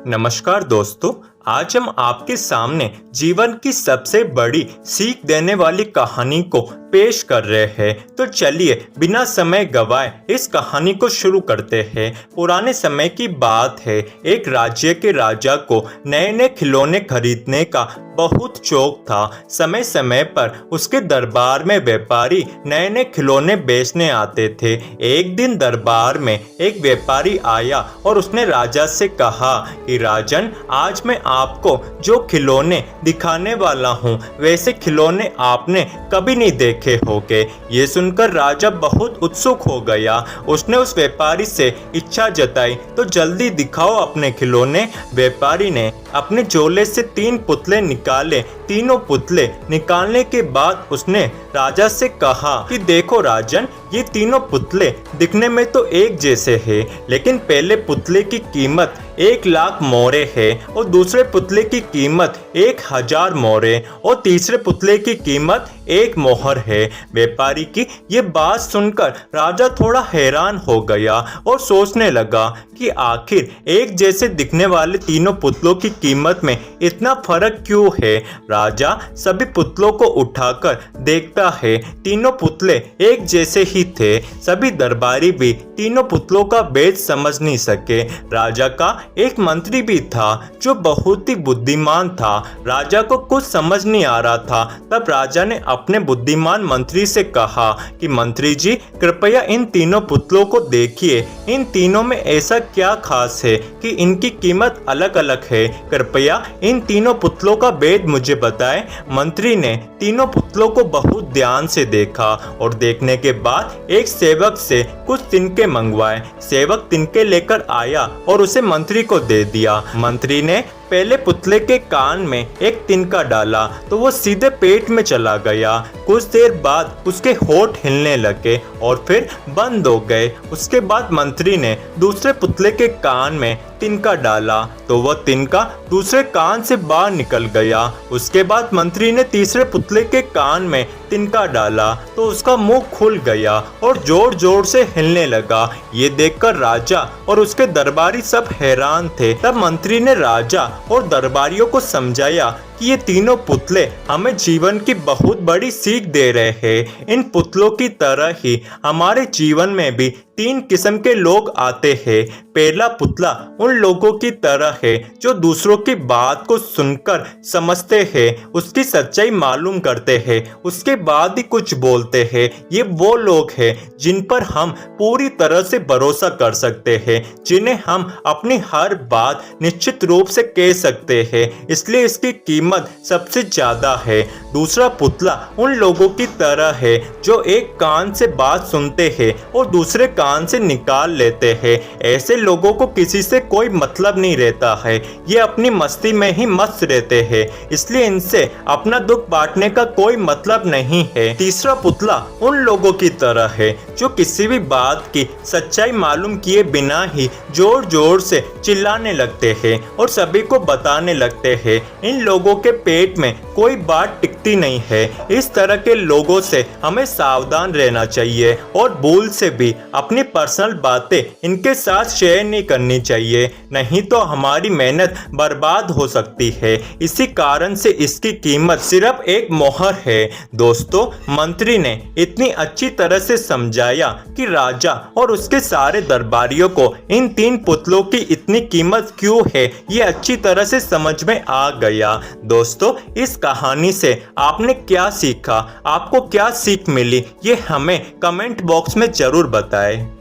नमस्कार दोस्तों, आज हम आपके सामने जीवन की सबसे बड़ी सीख देने वाली कहानी को पेश कर रहे हैं। तो चलिए बिना समय गवाए इस कहानी को शुरू करते हैं। पुराने समय की बात है। एक राज्य के राजा को नए नए खिलौने खरीदने का बहुत शौक था। समय समय पर उसके दरबार में व्यापारी नए नए खिलौने बेचने आते थे। एक दिन दरबार में एक व्यापारी आया और उसने राजा से कहा कि राजन, आज मैं आपको जो खिलौने दिखाने वाला हूँ वैसे खिलौने आपने कभी नहीं देखे होंगे। ये सुनकर राजा बहुत उत्सुक हो गया। उसने उस व्यापारी से इच्छा जताई, तो जल्दी दिखाओ अपने खिलौने। व्यापारी ने अपने झोले से 3 पुतले निकाले। तीनों पुतले निकालने के बाद उसने राजा से कहा कि देखो राजन, ये तीनों पुतले दिखने में तो एक जैसे हैं, लेकिन पहले पुतले की कीमत 1,00,000 मोहरे है और दूसरे पुतले की कीमत 1,000 मोहरे और तीसरे पुतले की कीमत 1 मोहर है। व्यापारी की ये बात सुनकर राजा थोड़ा हैरान हो गया और सोचने लगा कि आखिर एक जैसे दिखने वाले तीनों पुतलों की कीमत में इतना फर्क क्यों है। राजा सभी पुतलों को उठाकर देखता है, तीनों पुतले एक जैसे ही थे। सभी दरबारी भी तीनों पुतलों का भेद समझ नहीं सके। राजा का एक मंत्री भी था जो बहुत ही बुद्धिमान था। राजा को कुछ समझ नहीं आ रहा था। तब राजा ने अपने बुद्धिमान मंत्री से कहा कि मंत्री जी, कृपया इन तीनों पुतलों को देखिए। इन तीनों में ऐसा क्या खास है कि इनकी कीमत अलग अलग है। कृपया इन तीनों पुतलों का भेद मुझे बताएं। मंत्री ने तीनों पुतलों को बहुत ध्यान से देखा और देखने के बाद एक सेवक से कुछ तिनके मंगवाए। सेवक तिनके लेकर आया और उसे मंत्री को दे दिया। मंत्री ने पहले पुतले के कान में एक तिनका डाला तो वो सीधे पेट में चला गया। कुछ देर बाद उसके होंठ हिलने लगे और फिर बंद हो गए। उसके बाद मंत्री ने दूसरे पुतले के कान में तिनका डाला तो वह तिनका दूसरे कान से बाहर निकल गया। उसके बाद मंत्री ने तीसरे पुतले के कान में तिनका डाला तो उसका मुंह खुल गया और जोर जोर से हिलने लगा। ये देखकर राजा और उसके दरबारी सब हैरान थे। तब मंत्री ने राजा और दरबारियों को समझाया कि ये तीनों पुतले हमें जीवन की बहुत बड़ी सीख दे रहे हैं। इन पुतलों की तरह ही हमारे जीवन में भी 3 किस्म के लोग आते हैं। पहला पुतला उन लोगों की तरह है जो दूसरों की बात को सुनकर समझते हैं, उसकी सच्चाई मालूम करते हैं, उसके बाद ही कुछ बोलते हैं। ये वो लोग हैं जिन पर हम पूरी तरह से भरोसा कर सकते हैं, जिन्हें हम अपनी हर बात निश्चित रूप से कह सकते हैं, इसलिए इसकी कीमत सबसे ज्यादा है। दूसरा पुतला उन लोगों की तरह है जो एक कान से बात सुनते हैं और दूसरे कान से निकाल लेते हैं। ऐसे लोगों को किसी से कोई मतलब नहीं रहता है। ये अपनी मस्ती में ही मस्त रहते हैं, इसलिए इनसे अपना दुख बांटने का कोई मतलब नहीं है। तीसरा पुतला उन लोगों की तरह है जो किसी भी बात की सच्चाई मालूम किए बिना ही जोर जोर से चिल्लाने लगते हैं और सभी को बताने लगते हैं। इन लोगों के पेट में कोई बात टिकती नहीं है। इस तरह के लोगों से हमें सावधान रहना चाहिए और भूल से भी अपनी पर्सनल बातें इनके साथ शेयर नहीं करनी चाहिए, नहीं तो हमारी मेहनत बर्बाद हो सकती है। इसी कारण से इसकी कीमत सिर्फ 1 मोहर है। दोस्तों, मंत्री ने इतनी अच्छी तरह से समझाया कि राजा और उसके सारे दरबारियों को इन 3 पुतलों की इतनी कीमत क्यों है ये अच्छी तरह से समझ में आ गया। दोस्तों, इस कहानी से आपने क्या सीखा, आपको क्या सीख मिली, ये हमें कमेंट बॉक्स में जरूर बताएं।